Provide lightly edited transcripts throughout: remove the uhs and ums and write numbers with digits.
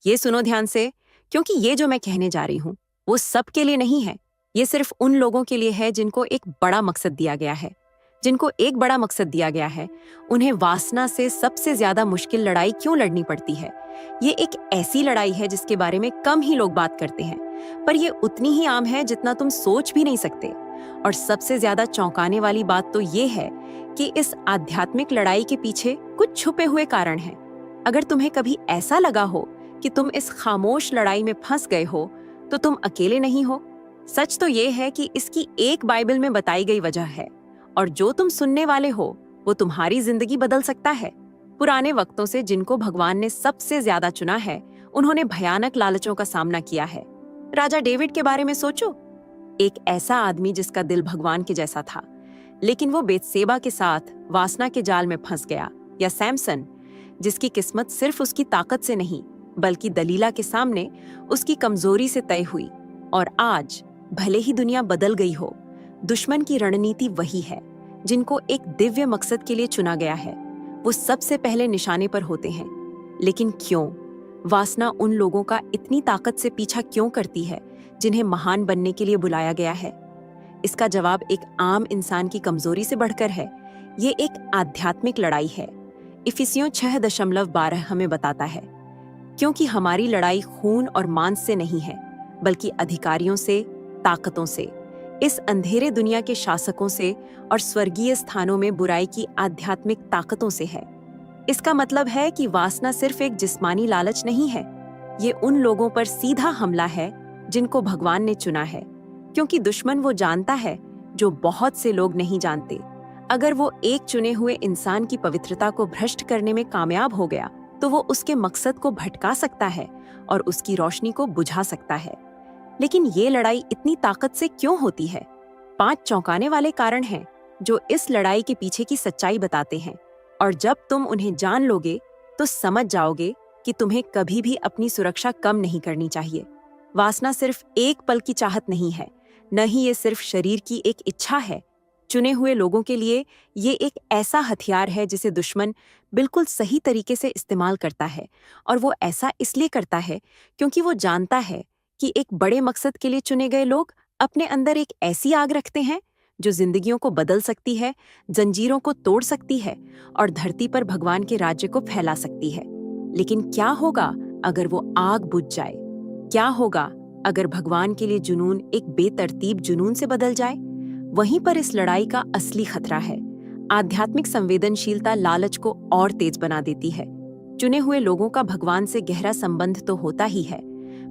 ये सुनो ध्यान से, क्योंकि ये जो मैं कहने जा रही हूँ वो सबके लिए नहीं है। ये सिर्फ उन लोगों के लिए है जिनको एक बड़ा मकसद दिया गया है। जिनको एक बड़ा मकसद दिया गया है, उन्हें वासना से सबसे ज्यादा मुश्किल लड़ाई क्यों लड़नी पड़ती है। ये एक ऐसी लड़ाई है जिसके बारे में कम ही लोग बात करते हैं, पर ये उतनी ही आम है जितना तुम सोच भी नहीं सकते। और सबसे ज्यादा चौंकाने वाली बात तो ये है कि इस आध्यात्मिक लड़ाई के पीछे कुछ छुपे हुए कारण हैं। अगर तुम्हें कभी ऐसा लगा हो कि तुम इस खामोश लड़ाई में फंस गए हो, तो तुम अकेले नहीं हो। सच तो ये है कि इसकी एक बाइबल में बताई गई वजह है, और जो तुम सुनने वाले हो वो तुम्हारी जिंदगी बदल सकता है। पुराने वक्तों से जिनको भगवान ने सबसे ज्यादा चुना है, उन्होंने भयानक लालचों का सामना किया है। राजा डेविड के बारे में सोचो, एक ऐसा आदमी जिसका दिल भगवान के जैसा था, लेकिन वो बेतसेबा के साथ वासना के जाल में फंस गया। या सैमसन, जिसकी किस्मत सिर्फ उसकी ताकत से नहीं बल्कि दलीला के सामने उसकी कमजोरी से तय हुई। और आज भले ही दुनिया बदल गई हो, दुश्मन की रणनीति वही है। जिनको एक दिव्य मकसद के लिए चुना गया है, वो सबसे पहले निशाने पर होते हैं। लेकिन क्यों? वासना उन लोगों का इतनी ताकत से पीछा क्यों करती है जिन्हें महान बनने के लिए बुलाया गया है? इसका जवाब एक आम इंसान की कमजोरी से बढ़कर है। ये एक आध्यात्मिक लड़ाई है। इफिसियों 6:12 हमें बताता है, क्योंकि हमारी लड़ाई खून और मांस से नहीं है, बल्कि अधिकारियों से, ताकतों से, इस अंधेरे दुनिया के शासकों से और स्वर्गीय स्थानों में बुराई की आध्यात्मिक ताकतों से है। इसका मतलब है कि वासना सिर्फ एक जिस्मानी लालच नहीं है, ये उन लोगों पर सीधा हमला है जिनको भगवान ने चुना है। क्योंकि दुश्मन वो जानता है जो बहुत से लोग नहीं जानते। अगर वो एक चुने हुए इंसान की पवित्रता को भ्रष्ट करने में कामयाब हो गया, तो वो उसके मकसद को भटका सकता है और उसकी रोशनी को बुझा सकता है। लेकिन ये लड़ाई इतनी ताकत से क्यों होती है? 5 चौंकाने वाले कारण हैं जो इस लड़ाई के पीछे की सच्चाई बताते हैं। और जब तुम उन्हें जान लोगे तो समझ जाओगे कि तुम्हें कभी भी अपनी सुरक्षा कम नहीं करनी चाहिए। वासना सिर्फ एक पल की चाहत नहीं है, न ही ये सिर्फ शरीर की एक इच्छा है। चुने हुए लोगों के लिए ये एक ऐसा हथियार है जिसे दुश्मन बिल्कुल सही तरीके से इस्तेमाल करता है। और वो ऐसा इसलिए करता है क्योंकि वो जानता है कि एक बड़े मकसद के लिए चुने गए लोग अपने अंदर एक ऐसी आग रखते हैं जो जिंदगियों को बदल सकती है, जंजीरों को तोड़ सकती है और धरती पर भगवान के राज्य को फैला सकती है। लेकिन क्या होगा अगर वो आग बुझ जाए? क्या होगा अगर भगवान के लिए जुनून एक बेतरतीब जुनून से बदल जाए? वहीं पर इस लड़ाई का असली खतरा है। आध्यात्मिक संवेदनशीलता लालच को और तेज बना देती है। चुने हुए लोगों का भगवान से गहरा संबंध तो होता ही है,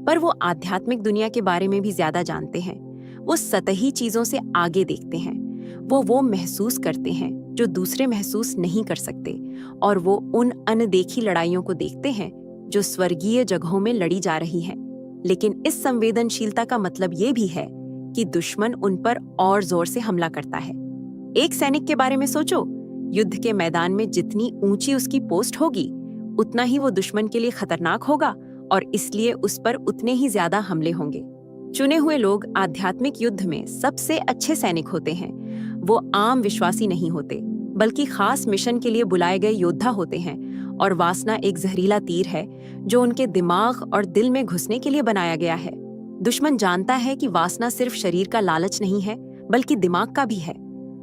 पर वो आध्यात्मिक दुनिया के बारे में भी ज्यादा जानते हैं। वो सतही चीजों से आगे देखते हैं। वो महसूस करते हैं जो दूसरे महसूस नहीं कर सकते, और वो उन अनदेखी लड़ाइयों को देखते हैं जो स्वर्गीय जगहों में लड़ी जा रही हैं। लेकिन इस संवेदनशीलता का मतलब ये भी है कि दुश्मन उन पर और जोर से हमला करता है। एक सैनिक के बारे में सोचो, युद्ध के मैदान में जितनी ऊंची उसकी पोस्ट होगी, उतना ही वो दुश्मन के लिए खतरनाक होगा और इसलिए उस पर उतने ही ज्यादा हमले होंगे। चुने हुए लोग आध्यात्मिक युद्ध में सबसे अच्छे सैनिक होते हैं। वो आम विश्वासी नहीं होते, बल्कि खास मिशन के लिए बुलाए गए योद्धा होते हैं। और वासना एक जहरीला तीर है जो उनके दिमाग और दिल में घुसने के लिए बनाया गया है। दुश्मन जानता है कि वासना सिर्फ शरीर का लालच नहीं है, बल्कि दिमाग का भी है।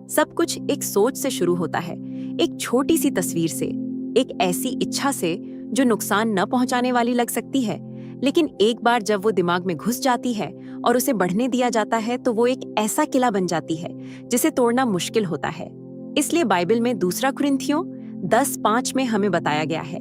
सब कुछ एक सोच से शुरू होता है, एक छोटी सी तस्वीर से, एक ऐसी इच्छा से जो नुकसान न पहुंचाने वाली लग सकती है। लेकिन एक बार जब वो दिमाग में घुस जाती है और उसे बढ़ने दिया जाता है, तो वो एक ऐसा किला बन जाती है जिसे तोड़ना मुश्किल होता है। इसलिए बाइबल में 2 कुरिन्थियों 10:5 में हमें बताया गया है,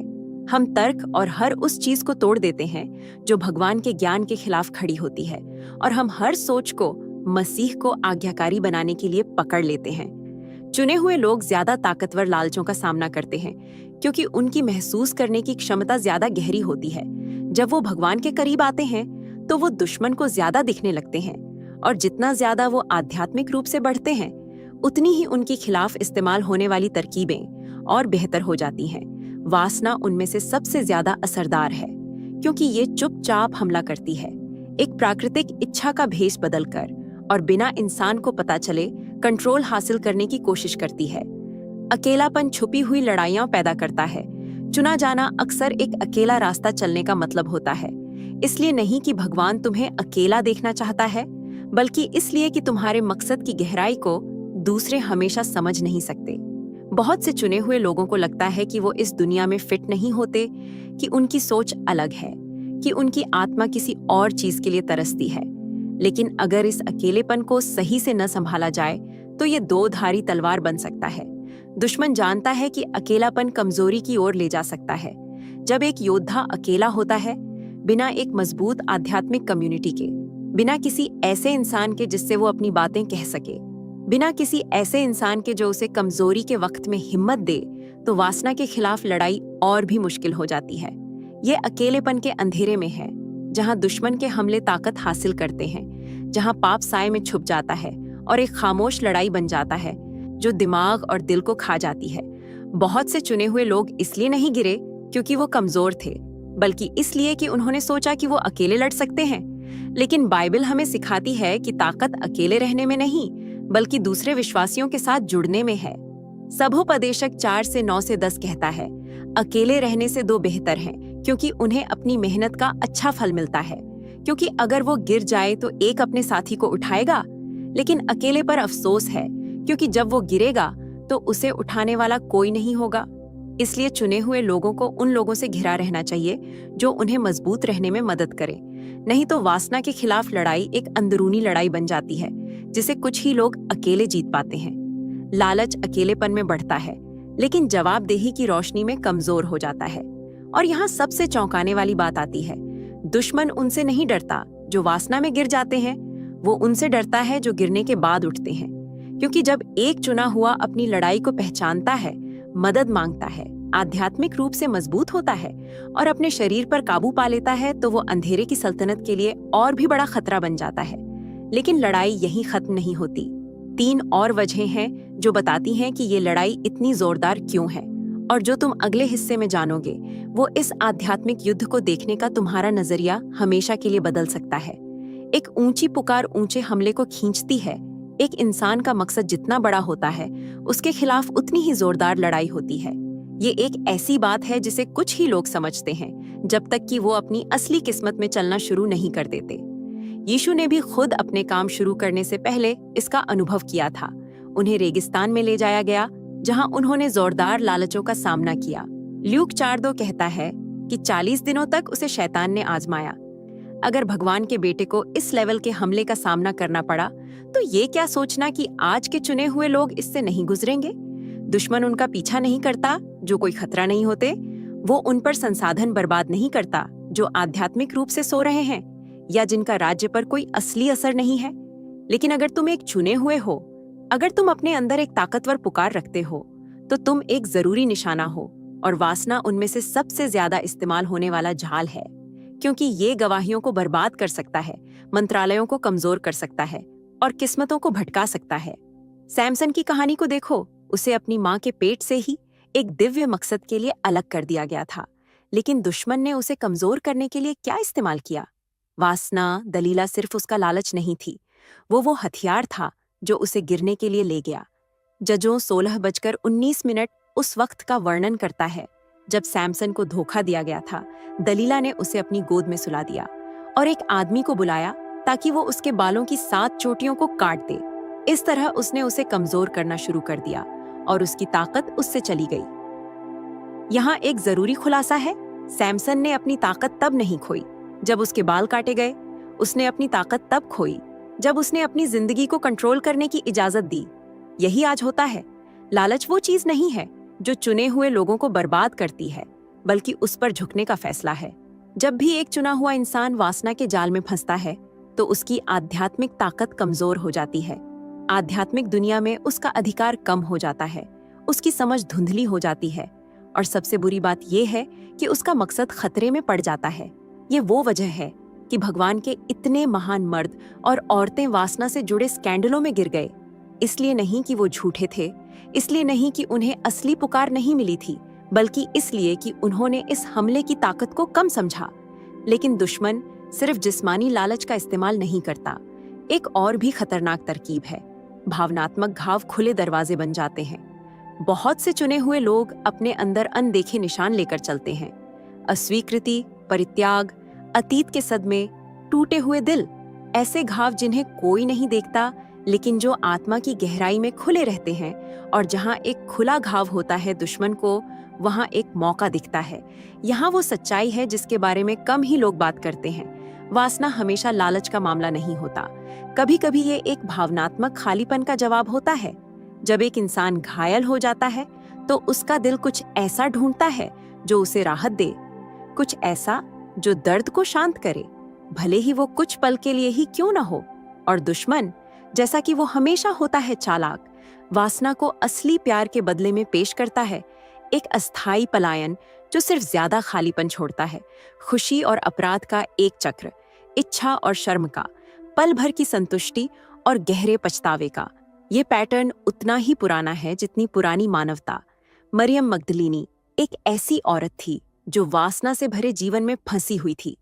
हम तर्क और हर उस चीज को तोड़ देते हैं जो भगवान के ज्ञान के खिलाफ खड़ी होती है, और हम हर सोच को मसीह को आज्ञाकारी बनाने के लिए पकड़ लेते हैं। चुने हुए लोग ज्यादा ताकतवर लालचों का सामना करते हैं क्योंकि उनकी महसूस करने की क्षमता ज्यादा गहरी होती है। जब वो भगवान के करीब आते हैं तो वो दुश्मन को ज्यादा दिखने लगते हैं, और जितना ज्यादा वो आध्यात्मिक रूप से बढ़ते हैं, उतनी ही उनके खिलाफ इस्तेमाल होने वाली तरकीबें और बेहतर हो जाती हैं। वासना उनमें से सबसे ज्यादा असरदार है क्योंकि ये चुपचाप हमला करती है, एक प्राकृतिक इच्छा का भेष बदलकर, और बिना इंसान को पता चले कंट्रोल हासिल करने की कोशिश करती है। अकेलापन छुपी हुई लड़ाइयां पैदा करता है चुना जाना अक्सर एक अकेला रास्ता चलने का मतलब होता है, इसलिए नहीं कि भगवान तुम्हें अकेला देखना चाहता है, बल्कि इसलिए कि तुम्हारे मकसद की गहराई को दूसरे हमेशा समझ नहीं सकते। बहुत से चुने हुए लोगों को लगता है कि वो इस दुनिया में फिट नहीं होते, कि उनकी सोच अलग है, कि उनकी आत्मा किसी और चीज के लिए तरसती है। लेकिन अगर इस अकेलेपन को सही से न संभाला जाए तो ये दो धारी तलवार बन सकता है। दुश्मन जानता है कि अकेलापन कमजोरी की ओर ले जा सकता है। जब एक योद्धा अकेला होता है, बिना एक मजबूत आध्यात्मिक कम्युनिटी के, बिना किसी ऐसे इंसान के जिससे वो अपनी बातें कह सके, बिना किसी ऐसे इंसान के जो उसे कमजोरी के वक्त में हिम्मत दे, तो वासना के खिलाफ लड़ाई और भी मुश्किल हो जाती है। ये अकेलेपन के अंधेरे में है, जहां दुश्मन के हमले ताकत हासिल करते हैं, जहां पाप साए में छुप जाता है और एक खामोश लड़ाई बन जाता है जो दिमाग और दिल को खा जाती है। बहुत से चुने हुए लोग इसलिए नहीं गिरे क्योंकि वो कमजोर थे, बल्कि इसलिए कि उन्होंने सोचा कि वो अकेले लड़ सकते हैं। लेकिन बाइबल हमें सिखाती है कि ताकत अकेले रहने में नहीं, बल्कि दूसरे विश्वासियों के साथ जुड़ने में है। सबोपदेशक 4:9-10 कहता है, अकेले रहने से दो बेहतर हैं, क्योंकि उन्हें अपनी मेहनत का अच्छा फल मिलता है। क्योंकि अगर वो गिर जाए तो एक अपने साथी को उठाएगा, लेकिन अकेले पर अफसोस है, क्योंकि जब वो गिरेगा तो उसे उठाने वाला कोई नहीं होगा। इसलिए चुने हुए लोगों को उन लोगों से घिरा रहना चाहिए जो उन्हें मजबूत रहने में मदद करे। नहीं तो वासना के खिलाफ लड़ाई एक अंदरूनी लड़ाई बन जाती है, जिसे कुछ ही लोग अकेले जीत पाते हैं। लालच अकेलेपन में बढ़ता है, लेकिन जवाबदेही की रोशनी में कमजोर हो जाता है। और यहाँ सबसे चौंकाने वाली बात आती है, दुश्मन उनसे नहीं डरता जो वासना में गिर जाते हैं, वो उनसे डरता है जो गिरने के बाद उठते हैं। क्योंकि जब एक चुना हुआ अपनी लड़ाई को पहचानता है, मदद मांगता है, आध्यात्मिक रूप से मजबूत होता है और अपने शरीर पर काबू पा लेता है, तो वो अंधेरे की सल्तनत के लिए और भी बड़ा खतरा बन जाता है। लेकिन लड़ाई यहीं खत्म नहीं होती। 3 और वजहें हैं जो बताती हैं कि ये लड़ाई इतनी जोरदार क्यों है, और जो तुम अगले हिस्से में जानोगे वो इस आध्यात्मिक युद्ध को देखने का तुम्हारा नजरिया हमेशा के लिए बदल सकता है। एक ऊंची पुकार ऊंचे हमले को खींचती है। एक इंसान का मकसद जितना बड़ा होता है, उसके खिलाफ उतनी ही जोरदार लड़ाई होती है। ये एक ऐसी बात है जिसे कुछ ही लोग समझते हैं, जब तक कि वो अपनी असली किस्मत में चलना शुरू नहीं कर देते। यीशु ने भी खुद अपने काम शुरू करने से पहले इसका अनुभव किया था। उन्हें रेगिस्तान में ले जाया गया, जहां उन्होंने जोरदार लालचों का सामना किया। ल्यूक 4:2 कहता है कि 40 दिनों तक उसे शैतान ने आजमाया। अगर भगवान के बेटे को इस लेवल के हमले का सामना करना पड़ा, तो ये क्या सोचना कि आज के चुने हुए लोग इससे नहीं गुजरेंगे। दुश्मन उनका पीछा नहीं करता जो कोई खतरा नहीं होते, वो उन पर संसाधन बर्बाद नहीं करता जो आध्यात्मिक रूप से सो रहे हैं या जिनका राज्य पर कोई असली असर नहीं है। लेकिन अगर तुम एक चुने हुए हो, अगर तुम अपने अंदर एक ताकतवर पुकार रखते हो, तो तुम एक जरूरी निशाना हो, और वासना उनमें से सबसे ज्यादा इस्तेमाल होने वाला झाल है, क्योंकि ये गवाहियों को बर्बाद कर सकता है, मंत्रालयों को कमजोर कर सकता है और किस्मतों को भटका सकता है। सैमसन की कहानी को देखो, उसे अपनी माँ के पेट से ही एक दिव्य मकसद के लिए अलग कर दिया गया था, लेकिन दुश्मन ने उसे कमजोर करने के लिए क्या इस्तेमाल किया? वासना। दलीला सिर्फ उसका लालच नहीं थी, वो हथियार था जो उसे गिरने के लिए ले गया। जजों 16:19 उस वक्त का वर्णन करता है जब सैमसन को धोखा दिया गया था। दलीला ने उसे अपनी गोद में सुला दिया और एक आदमी को बुलाया ताकि वो उसके बालों की 7 चोटियों को काट दे। इस तरह उसने उसे कमजोर करना शुरू कर दिया और उसकी ताकत उससे चली गई। यहाँ एक जरूरी खुलासा है, सैमसन ने अपनी ताकत तब नहीं खोई जब उसके बाल काटे गए। उसने अपनी ताकत तब खोई जब उसने अपनी जिंदगी को कंट्रोल करने की इजाजत दी। यही आज होता है। लालच वो चीज नहीं है जो चुने हुए लोगों को बर्बाद करती है, बल्कि उस पर झुकने का फैसला है। जब भी एक चुना हुआ इंसान वासना के जाल में फंसता है, तो उसकी आध्यात्मिक ताकत कमजोर हो जाती है। आध्यात्मिक दुनिया में उसका अधिकार कम हो जाता है, उसकी समझ धुंधली हो जाती है, और सबसे बुरी बात यह है कि उसका मकसद खतरे में पड़ जाता है। ये वो वजह है कि भगवान के इतने महान मर्द और औरतें वासना से जुड़े स्कैंडलों में गिर गए। इसलिए नहीं कि वो झूठे थे, इसलिए नहीं कि उन्हें असली पुकार नहीं मिली थी, बल्कि इसलिए कि उन्होंने इस हमले की ताकत को कम समझा। लेकिन दुश्मन सिर्फ जिस्मानी लालच का इस्तेमाल नहीं करता, एक और भी खतरनाक तरकीब है। भावनात्मक घाव खुले दरवाजे बन जाते हैं। बहुत से चुने हुए लोग अपने अंदर अनदेखे निशान लेकर चलते हैं। अस्वीकृति, परित्याग, अतीत के सदमे, टूटे हुए दिल, ऐसे घाव जिन्हें कोई नहीं देखता लेकिन जो आत्मा की गहराई में खुले रहते हैं। और जहाँ एक खुला घाव होता है दुश्मन को, वहाँ एक मौका दिखता है। यहाँ वो सच्चाई है जिसके बारे में कम ही लोग बात करते हैं। वासना हमेशा लालच का मामला नहीं होता। कभी कभी ये एक भावनात्मक खालीपन का जवाब होता है। जब एक इंसान घायल हो जाता है तो उसका दिल कुछ ऐसा ढूंढता है जो उसे राहत दे, कुछ ऐसा जो दर्द को शांत करे, भले ही वो कुछ पल के लिए ही क्यों न हो। और दुश्मन, जैसा कि वो हमेशा होता है चालाक, वासना को असली प्यार के बदले में पेश करता है। एक अस्थायी पलायन जो सिर्फ ज्यादा खालीपन छोड़ता है। खुशी और अपराध का एक चक्र, इच्छा और शर्म का, पल भर की संतुष्टि और गहरे पछतावे का। ये पैटर्न उतना ही पुराना है जितनी पुरानी मानवता। मरियम मगदलीनी एक ऐसी औरत थी जो वासना से भरे जीवन में फंसी हुई थी।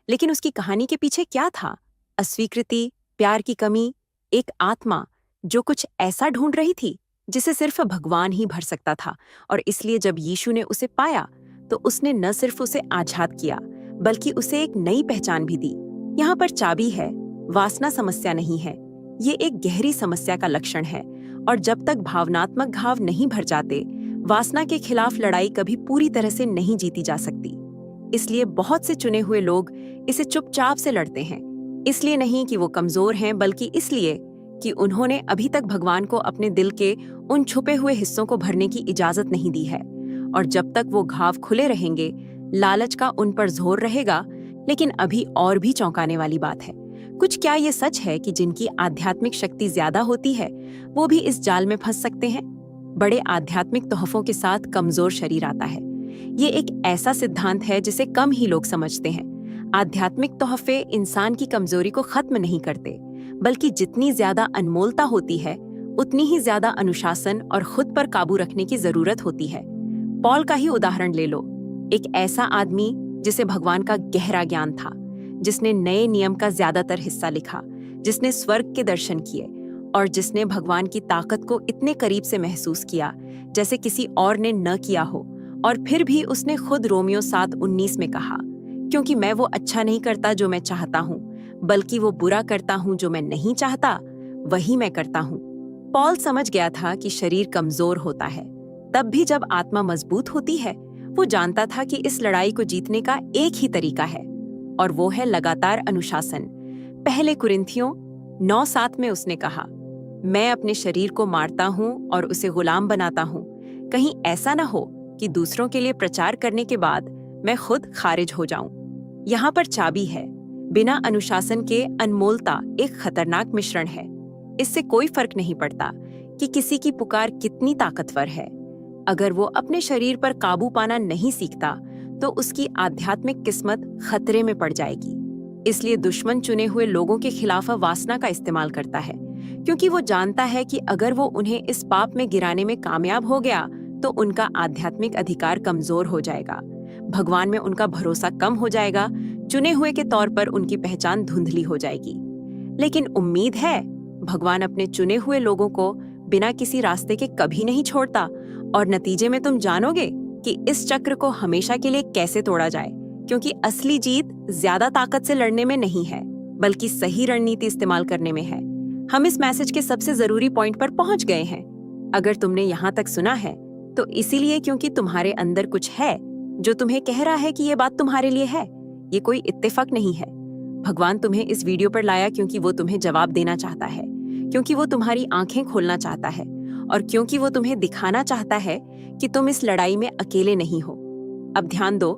लेकिन उसकी कहानी के पीछे क्या था? अस्वीकृति, प्यार की कमी, एक आत्मा जो कुछ ऐसा ढूंढ रही थी जिसे सिर्फ भगवान ही भर सकता था। और इसलिए जब यीशु ने उसे पाया तो उसने न सिर्फ उसे आजाद किया बल्कि उसे एक नई पहचान भी दी। यहाँ पर चाबी है, वासना समस्या नहीं है, ये एक गहरी समस्या का लक्षण है। और जब तक भावनात्मक घाव नहीं भर जाते, वासना के खिलाफ लड़ाई कभी पूरी तरह से नहीं जीती जा सकती। इसलिए बहुत से चुने हुए लोग इसे चुपचाप से लड़ते हैं। इसलिए नहीं कि वो कमजोर हैं, बल्कि इसलिए कि उन्होंने अभी तक भगवान को अपने दिल के उन छुपे हुए हिस्सों को भरने की इजाजत नहीं दी है। और जब तक वो घाव खुले रहेंगे, लालच का उन पर जोर रहेगा। लेकिन अभी और भी चौंकाने वाली बात है। कुछ क्या ये सच है कि जिनकी आध्यात्मिक शक्ति ज्यादा होती है वो भी इस जाल में फंस सकते हैं? बड़े आध्यात्मिक तोहफों के साथ कमजोर शरीर आता है। ये एक ऐसा सिद्धांत है जिसे कम ही लोग समझते हैं। आध्यात्मिक तोहफे इंसान की कमजोरी को खत्म नहीं करते, बल्कि जितनी ज्यादा अनमोलता होती है उतनी ही ज्यादा अनुशासन और खुद पर काबू रखने की जरूरत होती है। पॉल का ही उदाहरण ले लो, एक ऐसा आदमी जिसे भगवान का गहरा ज्ञान था, जिसने नए नियम का ज्यादातर हिस्सा लिखा, जिसने स्वर्ग के दर्शन किए और जिसने भगवान की ताकत को इतने करीब से महसूस किया जैसे किसी और ने न किया हो। और फिर भी उसने खुद रोमियो 7:19 में कहा, क्योंकि मैं वो अच्छा नहीं करता जो मैं चाहता हूँ, बल्कि वो बुरा करता हूँ जो मैं नहीं चाहता, वही मैं करता हूँ। पॉल समझ गया था कि शरीर कमजोर होता है, तब भी जब आत्मा मजबूत होती है। वो जानता था कि इस लड़ाई को जीतने का एक ही तरीका है, और वो है लगातार अनुशासन। पहले कुरिन्थियों 9:7 में उसने कहा, मैं अपने शरीर को मारता हूँ और उसे गुलाम बनाता हूँ, कहीं ऐसा न हो कि दूसरों के लिए प्रचार करने के बाद मैं खुद खारिज हो जाऊं। यहाँ पर चाबी है, बिना अनुशासन के अनमोलता एक खतरनाक मिश्रण है। इससे कोई फर्क नहीं पड़ता कि किसी की पुकार कितनी ताकतवर है। अगर वो अपने शरीर पर काबू पाना नहीं सीखता तो उसकी आध्यात्मिक किस्मत खतरे में पड़ जाएगी। इसलिए दुश्मन चुने हुए लोगों के खिलाफ वासना का इस्तेमाल करता है, क्योंकि वो जानता है कि अगर वो उन्हें इस पाप में गिराने में कामयाब हो गया तो उनका आध्यात्मिक अधिकार कमजोर हो जाएगा, भगवान में उनका भरोसा कम हो जाएगा, चुने हुए के तौर पर उनकी पहचान धुंधली हो जाएगी। लेकिन उम्मीद है, भगवान अपने चुने हुए लोगों को बिना किसी रास्ते के कभी नहीं छोड़ता। और नतीजे में तुम जानोगे कि इस चक्र को हमेशा के लिए कैसे तोड़ा जाए, क्योंकि असली जीत ज्यादा ताकत से लड़ने में नहीं है, बल्कि सही रणनीति इस्तेमाल करने में है। हम इस मैसेज के सबसे जरूरी पॉइंट पर पहुंच गए हैं। अगर तुमने यहाँ तक सुना है तो इसीलिए क्योंकि तुम्हारे अंदर कुछ है जो तुम्हें कह रहा है कि ये बात तुम्हारे लिए है। ये कोई इत्तेफाक नहीं है। भगवान तुम्हें इस वीडियो पर लाया क्योंकि वो तुम्हें जवाब देना चाहता है, क्योंकि वो तुम्हारी आंखें खोलना चाहता है, और क्योंकि वो तुम्हें दिखाना चाहता है कि तुम इस लड़ाई में अकेले नहीं हो। अब ध्यान दो,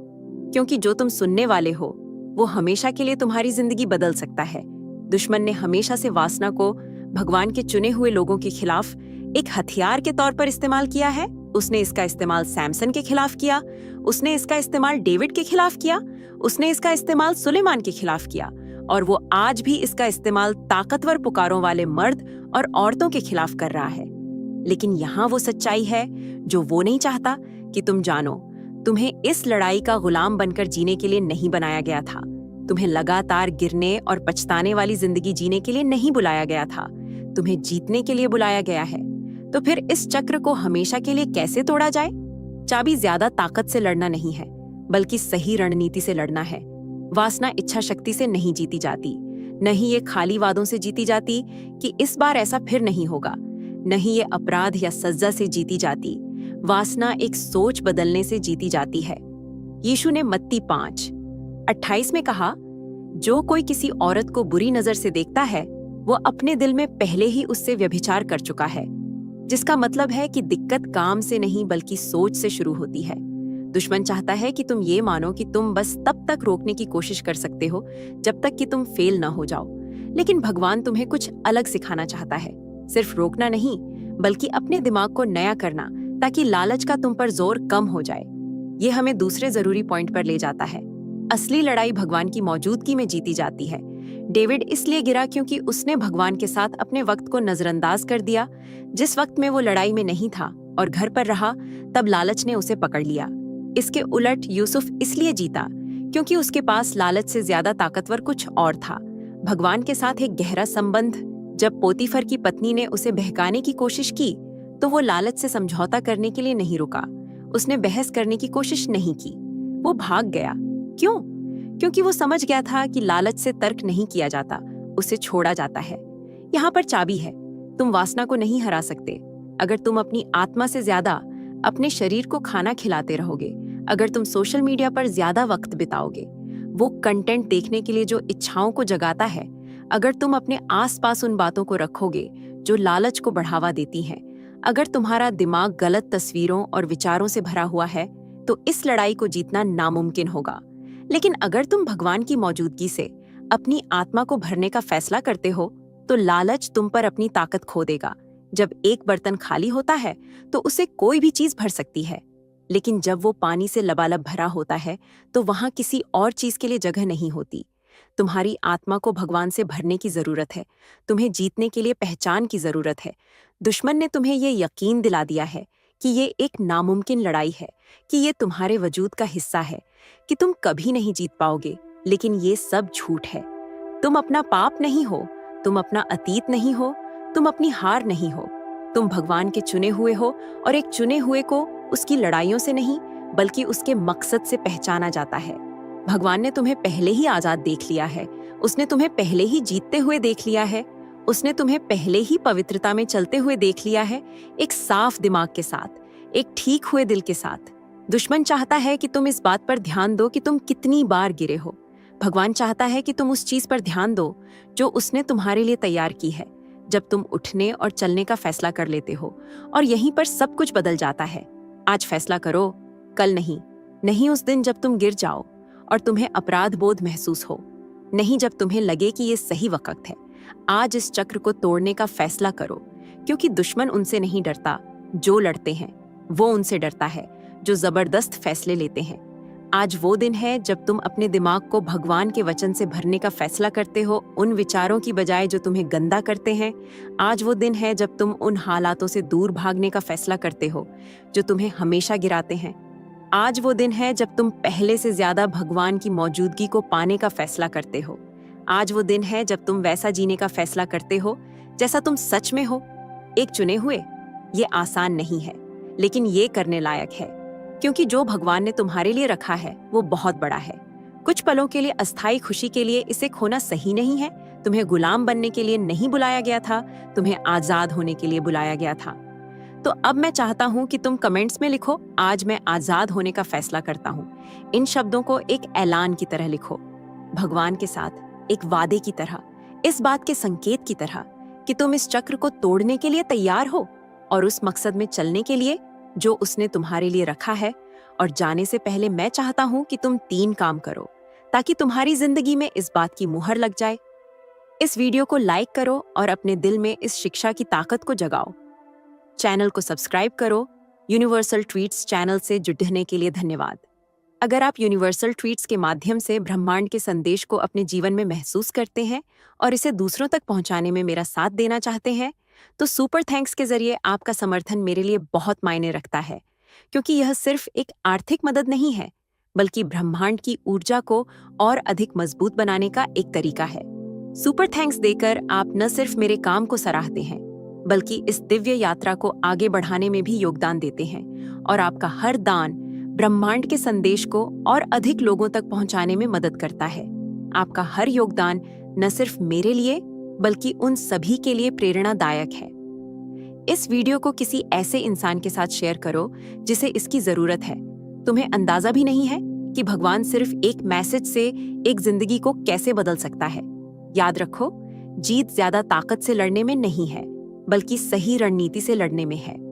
क्योंकि जो तुम सुनने वाले हो वो हमेशा के लिए तुम्हारी जिंदगी बदल सकता है। दुश्मन ने हमेशा से वासना को भगवान के चुने हुए लोगों के खिलाफ एक हथियार के तौर पर इस्तेमाल किया है। उसने इसका इस्तेमाल सैमसन के खिलाफ किया, उसने इसका इस्तेमाल डेविड के खिलाफ किया, उसने इसका इस्तेमाल सुलेमान के खिलाफ किया, और वो आज भी इसका इस्तेमाल ताकतवर पुकारों वाले मर्द और औरतों के खिलाफ कर रहा है। लेकिन यहाँ वो सच्चाई है जो वो नहीं चाहता कि तुम जानो। तुम्हें इस लड़ाई का गुलाम बनकर जीने के लिए नहीं बनाया गया था। तुम्हें लगातार गिरने और पछताने वाली जिंदगी जीने के लिए नहीं बुलाया गया था। तुम्हें जीतने के लिए बुलाया गया है। तो फिर इस चक्र को हमेशा के लिए कैसे तोड़ा जाए? चाबी ज्यादा ताकत से लड़ना नहीं है, बल्कि सही रणनीति से लड़ना है। वासना इच्छा शक्ति से नहीं जीती जाती, नहीं ये खाली वादों से जीती जाती कि इस बार ऐसा फिर नहीं होगा, नहीं ये अपराध या सजा से जीती जाती। वासना एक सोच बदलने से जीती जाती है। यीशु ने मत्ती 5:28 में कहा, जो कोई किसी औरत को बुरी नजर से देखता है वो अपने दिल में पहले ही उससे व्यभिचार कर चुका है। जिसका मतलब है कि दिक्कत काम से नहीं बल्कि सोच से शुरू होती है। दुश्मन चाहता है कि तुम ये मानो कि तुम बस तब तक रोकने की कोशिश कर सकते हो जब तक कि तुम फेल ना हो जाओ, लेकिन भगवान तुम्हें कुछ अलग सिखाना चाहता है। सिर्फ रोकना नहीं, बल्कि अपने दिमाग को नया करना, ताकि लालच का तुम पर जोर कम हो जाए। ये हमें दूसरे जरूरी पॉइंट पर ले जाता है। असली लड़ाई भगवान की मौजूदगी में जीती जाती है। डेविड इसलिए गिरा क्योंकि उसने भगवान के साथ अपने वक्त को नजरअंदाज कर दिया। जिस वक्त में वो लड़ाई में नहीं था और घर पर रहा, तब लालच ने उसे पकड़ लिया। इसके उलट यूसुफ इसलिए जीता क्योंकि उसके पास लालच से ज्यादा ताकतवर कुछ और था, भगवान के साथ एक गहरा संबंध। जब पोतीफर की पत्नी ने उसे बहकाने की कोशिश की तो वो लालच से समझौता करने के लिए नहीं रुका। उसने बहस करने की कोशिश नहीं की, वो भाग गया। क्यों? क्योंकि वो समझ गया था कि लालच से तर्क नहीं किया जाता, उसे छोड़ा जाता है। यहाँ पर चाबी है, तुम वासना को नहीं हरा सकते अगर तुम अपनी आत्मा से ज्यादा अपने शरीर को खाना खिलाते रहोगे, अगर तुम सोशल मीडिया पर ज्यादा वक्त बिताओगे, वो कंटेंट देखने के लिए जो इच्छाओं को जगाता है, अगर तुम अपने आसपास उन बातों को रखोगे जो लालच को बढ़ावा देती हैं, अगर तुम्हारा दिमाग गलत तस्वीरों और विचारों से भरा हुआ है, तो इस लड़ाई को जीतना नामुमकिन होगा। लेकिन अगर तुम भगवान की मौजूदगी से अपनी आत्मा को भरने का फैसला करते हो, तो लालच तुम पर अपनी ताकत खो देगा। जब एक बर्तन खाली होता है तो उसे कोई भी चीज भर सकती है, लेकिन जब वो पानी से लबालब भरा होता है तो वहां किसी और चीज के लिए जगह नहीं होती। तुम्हारी आत्मा को भगवान से भरने की जरूरत है। तुम्हें जीतने के लिए पहचान की जरूरत है। दुश्मन ने तुम्हें ये यकीन दिला दिया है कि ये एक नामुमकिन लड़ाई है, कि ये तुम्हारे वजूद का हिस्सा है, कि तुम कभी नहीं जीत पाओगे। लेकिन ये सब झूठ है। तुम अपना पाप नहीं हो, तुम अपना अतीत नहीं हो, तुम अपनी हार नहीं हो। तुम भगवान के चुने हुए हो, और एक चुने हुए को उसकी लड़ाइयों से नहीं बल्कि उसके मकसद से पहचाना जाता है। भगवान ने तुम्हें पहले ही आजाद देख लिया है, उसने तुम्हें पहले ही जीतते हुए देख लिया है, उसने तुम्हें पहले ही पवित्रता में चलते हुए देख लिया है, एक साफ दिमाग के साथ, एक ठीक हुए दिल के साथ। दुश्मन चाहता है कि तुम इस बात पर ध्यान दो कि तुम कितनी बार गिरे हो। भगवान चाहता है कि तुम उस चीज पर ध्यान दो जो उसने तुम्हारे लिए तैयार की है। जब तुम उठने और चलने का फैसला कर लेते हो, और यहीं पर सब कुछ बदल जाता है। आज फैसला करो, कल नहीं। नहीं उस दिन जब तुम गिर जाओ और तुम्हें अपराध बोध महसूस हो, नहीं जब तुम्हें लगे कि ये सही वक्त है। आज इस चक्र को तोड़ने का फैसला करो, क्योंकि दुश्मन उनसे नहीं डरता जो लड़ते हैं, वो उनसे डरता है जो जबरदस्त फैसले लेते हैं। आज वो दिन है जब तुम अपने दिमाग को भगवान के वचन से भरने का फैसला करते हो, उन विचारों की बजाय जो तुम्हें गंदा करते हैं। आज वो दिन है जब तुम उन हालातों से दूर भागने का फैसला करते हो जो तुम्हें हमेशा गिराते हैं। आज वो दिन है जब तुम पहले से ज्यादा भगवान की मौजूदगी को पाने का फैसला करते हो। आज वो दिन है जब तुम वैसा जीने का फैसला करते हो जैसा तुम सच में हो, एक चुने हुए। ये आसान नहीं है, लेकिन ये करने लायक है, क्योंकि जो भगवान ने तुम्हारे लिए रखा है वो बहुत बड़ा है। कुछ पलों के लिए अस्थायी खुशी के लिए इसे खोना सही नहीं है। तुम्हें गुलाम बनने के लिए नहीं बुलाया गया था, तुम्हें आजाद होने के लिए बुलाया गया था। तो अब मैं चाहता हूं कि तुम कमेंट्स में लिखो, आज मैं आजाद होने का फैसला करता हूं। इन शब्दों को एक ऐलान की तरह लिखो, भगवान के साथ एक वादे की तरह, इस बात के संकेत की तरह कि तुम इस चक्र को तोड़ने के लिए तैयार हो और उस मकसद में चलने के लिए जो उसने तुम्हारे लिए रखा है। और जाने से पहले मैं चाहता हूं कि तुम 3 काम करो ताकि तुम्हारी जिंदगी में इस बात की मुहर लग जाए। इस वीडियो को लाइक करो और अपने दिल में इस शिक्षा की ताकत को जगाओ। चैनल को सब्सक्राइब करो। यूनिवर्सल ट्वीट्स चैनल से जुड़ने के लिए धन्यवाद। अगर आप यूनिवर्सल ट्वीट्स के माध्यम से ब्रह्मांड के संदेश को अपने जीवन में महसूस करते हैं और इसे दूसरों तक पहुंचाने में मेरा साथ देना चाहते हैं, तो सुपर थैंक्स के जरिए आपका समर्थन मेरे लिए बहुत मायने रखता है, क्योंकि यह सिर्फ एक आर्थिक मदद नहीं है, बल्कि ब्रह्मांड की ऊर्जा को और अधिक मजबूत बनाने का एक तरीका है। सुपर थैंक्स देकर आप न सिर्फ मेरे काम को सराहते हैं, बल्कि इस दिव्य यात्रा को आगे बढ़ाने में भी योगदान देते हैं। और आपका हर दान ब्रह्मांड के संदेश को और अधिक लोगों तक पहुंचाने में मदद करता है। आपका हर योगदान न सिर्फ मेरे लिए बल्कि उन सभी के लिए प्रेरणादायक है। इस वीडियो को किसी ऐसे इंसान के साथ शेयर करो जिसे इसकी जरूरत है। तुम्हें अंदाजा भी नहीं है कि भगवान सिर्फ एक मैसेज से एक जिंदगी को कैसे बदल सकता है। याद रखो, जीत ज्यादा ताकत से लड़ने में नहीं है, बल्कि सही रणनीति से लड़ने में है।